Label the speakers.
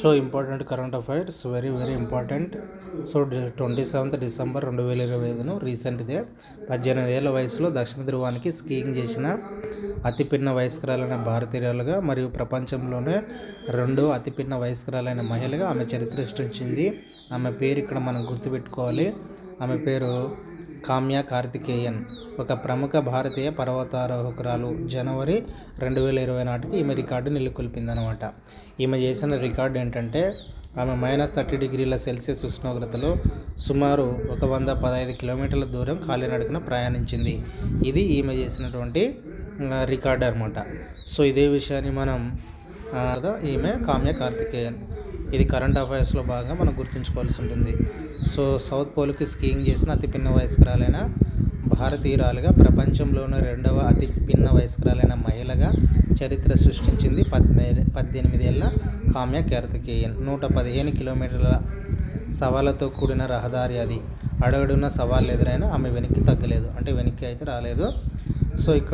Speaker 1: So important current affairs, very very important. So 27 December 2025 రీసెంట్దే 18 ఏళ్ల వయసులో దక్షిణ ధ్రువానికి స్కీయింగ్ చేసిన అతిపిన్న వయస్కరాలైన భారతీయురాలుగా మరియు ప్రపంచంలోనే రెండో అతిపిన్న వయస్కరాలైన మహిళగా ఆమె చరిత్ర సృష్టించింది. ఆమె పేరు ఇక్కడ మనం గుర్తుపెట్టుకోవాలి. ఆమె పేరు కామ్యా కార్తికేయన్, ఒక ప్రముఖ భారతీయ పర్వతారోహకురాలు. జనవరి 2020 నాటికి ఈమె రికార్డు నెలకొల్పిందనమాట. ఈమె చేసిన రికార్డు ఏంటంటే ఆమె -30 డిగ్రీల సెల్సియస్ ఉష్ణోగ్రతలో సుమారు 115 కిలోమీటర్ల దూరం కాలినడకన ప్రయాణించింది. ఇది ఈమె చేసినటువంటి రికార్డు అనమాట. సో ఇదే విషయాన్ని మనం ఈమె కామ్యా కార్తికేయన్. ఇది కరెంట్ అఫైర్స్లో భాగంగా మనం గుర్తుంచుకోవాల్సి ఉంటుంది. సో సౌత్ పోల్కి స్కీయింగ్ చేసిన అతి పిన్న వయస్కరాలైన భారతీయురాలుగా, ప్రపంచంలోనే రెండవ అతి పిన్న వయస్కరాలైన మహిళగా చరిత్ర సృష్టించింది 18 ఏళ్ల కామ్యా కార్తికేయన్. 115 కిలోమీటర్ల సవాళ్ళతో కూడిన రహదారి అది. అడుగడుగున సవాళ్ళు ఎదురైనా ఆమె వెనక్కి తగ్గలేదు, అంటే వెనక్కి అయితే రాలేదు. సో ఇక్కడ